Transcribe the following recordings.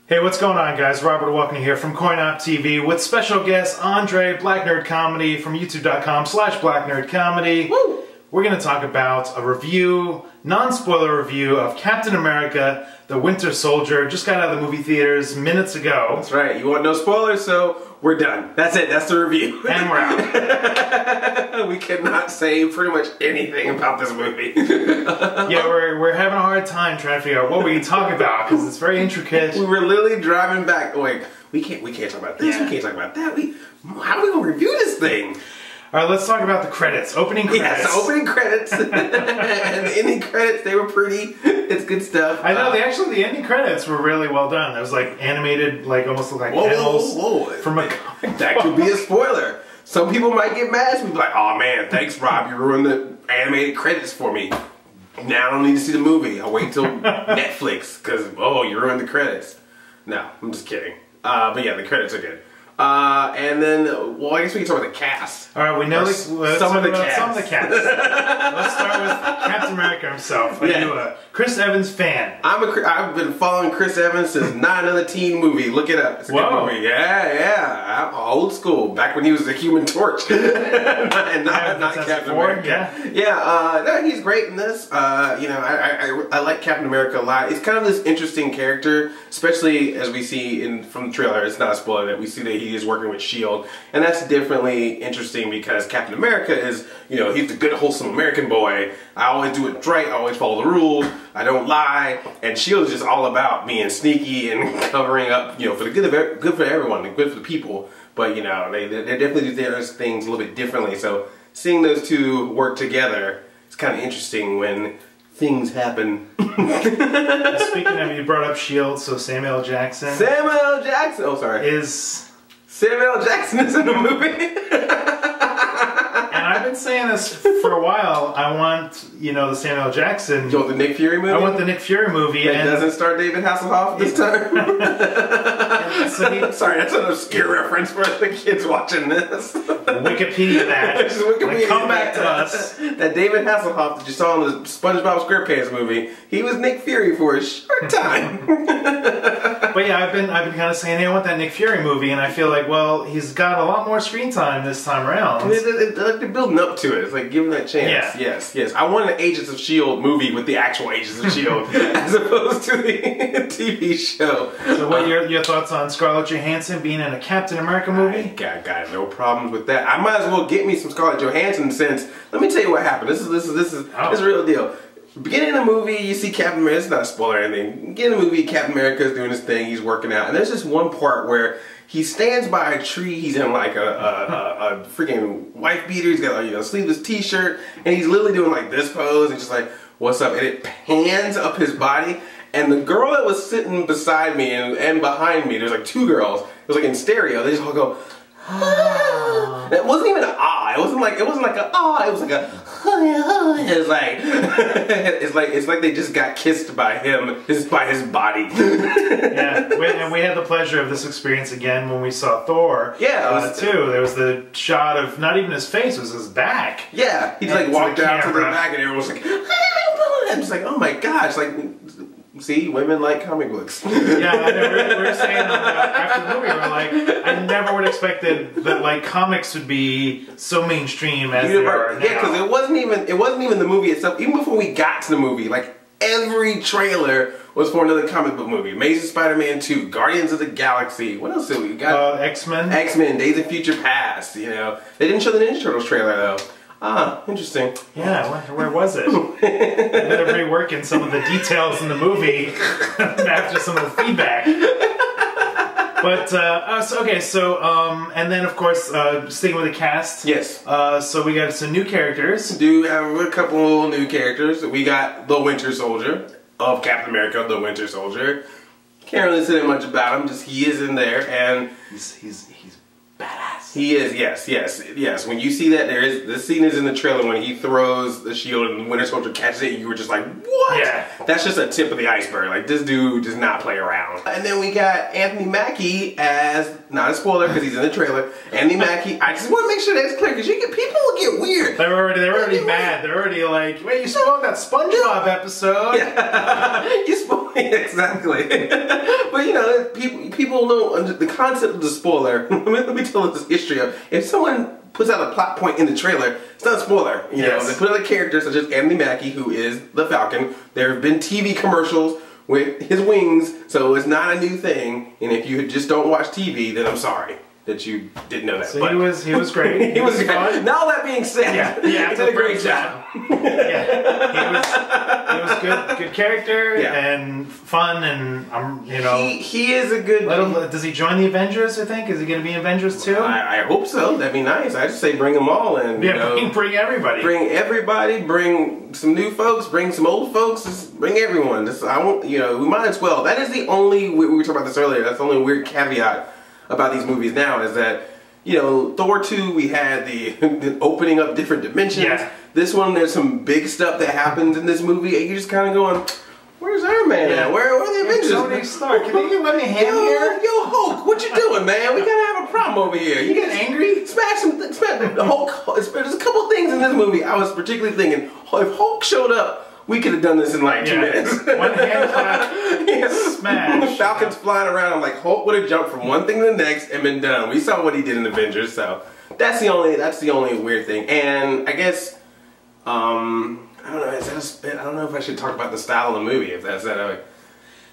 Hey, what's going on, guys? Robert Walken here from CoinOpTV with special guest Andre, Black Nerd Comedy from youtube.com/blacknerdcomedy. Woo! We're going to talk about a review, non-spoiler review of Captain America, the Winter Soldier. Just got out of the movie theaters minutes ago. That's right. You want no spoilers, so we're done. That's it. That's the review. And we're out. We cannot say pretty much anything about this movie. Yeah, we're having a hard time trying to figure out what we can talk about because it's very intricate. We were literally driving back. Like, we can't talk about this. Yeah. We can't talk about that. How are we gonna review this thing? All right, let's talk about the credits. Opening credits. Yes, opening credits. And the ending credits, they were pretty. It's good stuff. I know, the ending credits were really well done. It was like animated, like almost looked like panels from a comic. That could be a spoiler. Some people might get mad and be like, "Oh man, thanks Rob, you ruined the animated credits for me. Now I don't need to see the movie. I'll wait till Netflix because you ruined the credits." No, I'm just kidding. But yeah, the credits are good. And then, well, I guess we can talk about the cast. All right, we know some of the cast. Let's start with Captain America himself. Are you a Chris Evans fan? I've been following Chris Evans since Not Another Teen Movie. Look it up. It's a good movie. Yeah. I'm old school. Back when he was the Human Torch, and not Captain America. Yeah. No, he's great in this. You know, I like Captain America a lot. It's kind of this interesting character, especially as we see from the trailer. It's not a spoiler that we see that he is working with S.H.I.E.L.D. And that's definitely interesting because Captain America is, you know, he's the good, wholesome American boy. I always do it right. I always follow the rules. I don't lie. And S.H.I.E.L.D. is just all about being sneaky and covering up, you know, for the good for everyone and good for the people. But, you know, they definitely do those things a little bit differently. So seeing those two work together is kind of interesting when things happen. Speaking of, you brought up S.H.I.E.L.D., so Samuel L. Jackson. Oh, sorry. Samuel L. Jackson is in the movie. And I've been saying this for a while. I want, you know, the Samuel L. Jackson. You want the Nick Fury movie? I want the Nick Fury movie. That doesn't star David Hasselhoff this time? Sorry, that's an obscure reference for the kids watching this. Wikipedia that. Come back to us. That David Hasselhoff that you saw in the SpongeBob SquarePants movie, he was Nick Fury for a short time. But yeah, I've been kind of saying, hey, I want that Nick Fury movie, and I feel like, well, he's got a lot more screen time this time around. They're building up to it. It's like, give him that chance. Yeah. Yes. I want an Agents of S.H.I.E.L.D. movie with the actual Agents of S.H.I.E.L.D. as opposed to the TV show. So what are your thoughts on Scarlett Johansson being in a Captain America movie? I got no problems with that. I might as well get me some Scarlett Johansson since, let me tell you what happened. This is a real deal. Beginning of the movie, you see Captain America. It's not a spoiler or anything. Beginning of the movie, Captain America is doing his thing. He's working out, and there's this one part where he stands by a tree. He's in like a freaking wife beater. He's got a sleeveless T-shirt, and he's literally doing like this pose and just like, "What's up?" And it pans up his body, and the girl that was sitting beside me and behind me, there's like two girls. It was like in stereo. They just all go. Ah. It wasn't even an ah. It wasn't like a ah. It was like a. It's like they just got kissed by him, by his body. Yeah, and we had the pleasure of this experience again when we saw Thor. Yeah, too. There was the shot of not even his face, it was his back. Yeah, he just like walked out to the back, and everyone was like, I'm just like, oh my gosh, like. See, women like comic books. Yeah, I know. We were saying after the movie, we were like, I never would have expected that like comics would be so mainstream as they are now. Yeah, because it wasn't even the movie itself. Even before we got to the movie, like every trailer was for another comic book movie. Amazing Spider-Man 2, Guardians of the Galaxy. What else did we got? X-Men. X-Men, Days of Future Past. You know, they didn't show the Ninja Turtles trailer though. Ah, interesting. Yeah, where was it? They're reworking some of the details in the movie after some of the feedback. But, and then of course, sticking with the cast. Yes. So we got some new characters. We do have a couple new characters. We got the Winter Soldier of Captain America, the Winter Soldier. Can't really say much about him, just he is in there, and he's badass. He is, yes. When you see that, the scene is in the trailer when he throws the shield and the Winter Soldier catches it, you were just like, what? Yeah. That's just a tip of the iceberg. Like, this dude does not play around. And then we got Anthony Mackie as, not a spoiler because he's in the trailer, Anthony Mackie. I just want to make sure that's clear because people will get weird. They're already mad. They're already like, wait, you spoiled that SpongeBob episode. Yeah. You spoiled Exactly. But you know, people don't the concept of the spoiler. Let me tell this history of if someone puts out a plot point in the trailer, it's not a spoiler. You know, they put out a character such as Anthony Mackie, who is the Falcon. There have been TV commercials with his wings, so it's not a new thing. And if you just don't watch TV, then I'm sorry that you didn't know that. So but he was great. He was great. Now that being said, he did a great job. He was good character and fun, and you know he is a good. Does he join the Avengers? I think is he going to be in Avengers too? I hope so. That'd be nice. I just say bring them all in. Yeah, bring everybody. Bring everybody. Bring some new folks. Bring some old folks. Just bring everyone. I won't. You know, we might as well. That is the only. We were talking about this earlier. That's the only weird caveat about these movies now is that, you know, Thor 2, we had the opening up different dimensions. Yeah. This one, there's some big stuff that happens in this movie, and you're just kind of going, where's Iron Man at? Where are the Avengers? Tony Stark, can you let me hand here? Yo, Hulk, what you doing, man? We gotta have a problem over here. You get angry? Smash the Hulk. There's a couple things in this movie I was particularly thinking, if Hulk showed up, we could have done this in like 2 minutes. One hand clap, smash. Falcon's flying around. I'm like, Hulk would have jumped from one thing to the next and been done. We saw what he did in Avengers, so that's the only weird thing. And I guess I don't know. I don't know if I should talk about the style of the movie. If that's that.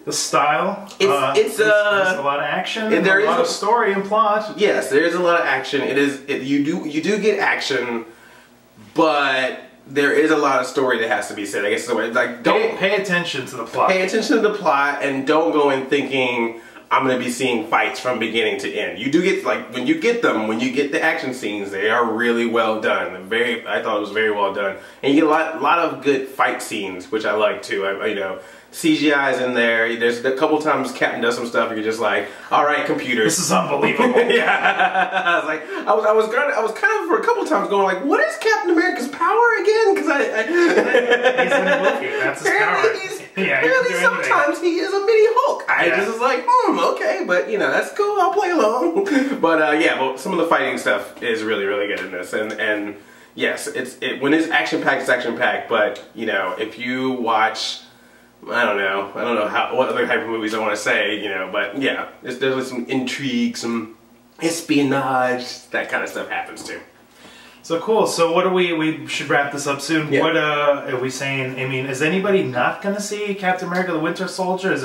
The style. There's a lot of action. And there is a lot of story and plot. Yes, there is a lot of action. You do get action, but there is a lot of story that has to be said. I guess like don't pay attention to the plot. Pay attention to the plot and don't go in thinking I'm going to be seeing fights from beginning to end. You do get when you get the action scenes, they are really well done. I thought it was very well done, and you get a lot of good fight scenes, which I like too. You know, CGI's in there. There's a couple times Captain does some stuff and you're just like, all right, computer. This is unbelievable. Yeah. I was like, I was kind of for a couple times going like, what is Captain America's power again? Because he's in the movie. That's his power. Apparently sometimes he is a mini Hulk. I just was like, okay, but you know, that's cool. I'll play along. But some of the fighting stuff is really, really good in this, and yes, when it's action packed, it's action packed. But you know, if you watch. I don't know what other type of movies I want to say, you know, but yeah, there's some intrigue, some espionage, that kind of stuff happens too. So cool. So what we should wrap this up soon. Yeah. What are we saying? I mean, is anybody not going to see Captain America: The Winter Soldier? Is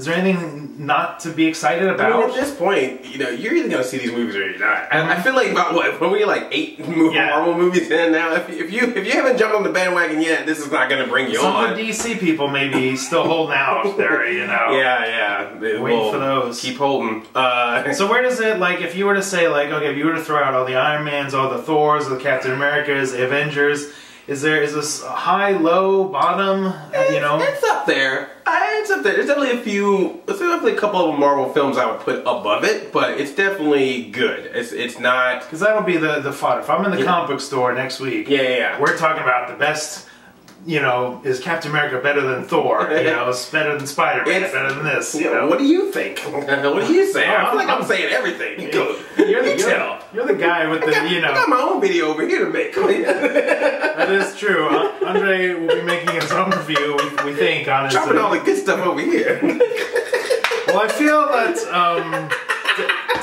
there anything not to be excited about? I mean, at this point, you know, you're either going to see these movies or you're not. I feel like about when we're like 8 Marvel movies in now. If you haven't jumped on the bandwagon yet, this is not going to bring you on. Some of the DC people maybe still holding out there, you know. Yeah. Waiting for those. Keep holding. So where does it, like, if you were to say, like, okay, if you were to throw out all the Iron Mans, all the Thors, the Captain Americas, the Avengers, is this high, low, bottom? You know, it's up there. It's up there. There's definitely a couple of Marvel films I would put above it, but it's definitely good. It's not, because that'll be the fodder. If I'm in the comic book store next week, we're talking about the best. You know, is Captain America better than Thor? You know, it's better than Spider-Man, better than this. You know? What do you think? What do you say? I feel like I'm saying everything. You're the guy with the, you know. I got my own video over here to make. That is true. Andre will be making his own review, we think, on his... Dropping all the good stuff over here. Well, I feel that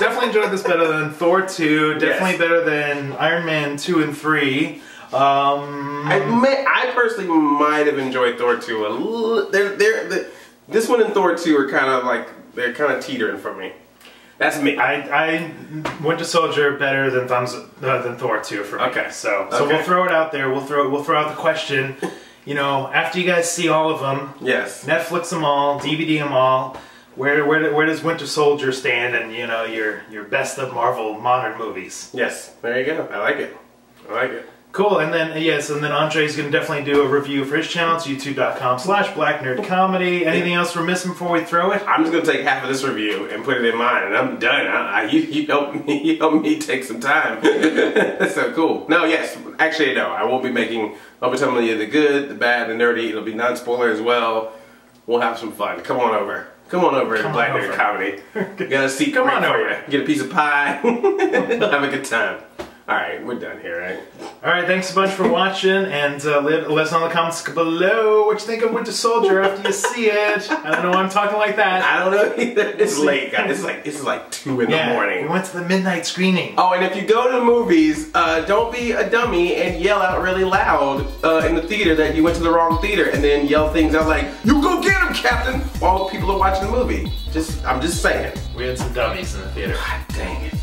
definitely enjoyed this better than Thor 2, definitely better than Iron Man 2 and 3. I personally might have enjoyed Thor 2 a little. This one and Thor 2 are kind of like, they're kind of teetering for me. That's me. I Winter Soldier better than Thor 2 for me. Okay, so we'll throw it out there. We'll throw out the question. You know, after you guys see all of them, Netflix them all, DVD them all. Where does Winter Soldier stand in, you know, your best of Marvel modern movies? Yes, there you go. I like it. Cool, and then Andre's going to definitely do a review for his channel. It's youtube.com/blacknerdcomedy. Anything else we're missing before we throw it? I'm just going to take half of this review and put it in mine, and I'm done. You helped me take some time. That's so cool. No, yes, actually no. I'll be telling you the good, the bad, the nerdy. It'll be non-spoiler as well. We'll have some fun. Come on over. Come on over to Black Nerd Comedy. Got a seat. Come on over. Get a piece of pie. Have a good time. Alright, we're done here, right? Alright, thanks a bunch for watching, and let us know in the comments below what you think of Winter Soldier after you see it. I don't know why I'm talking like that. I don't know either. It's late, guys. It's like 2 in the morning. We went to the midnight screening. Oh, and if you go to the movies, don't be a dummy and yell out really loud in the theater that you went to the wrong theater, and then yell things out like, "You go get him, Captain!" while people are watching the movie. I'm just saying. We had some dummies in the theater. God dang it.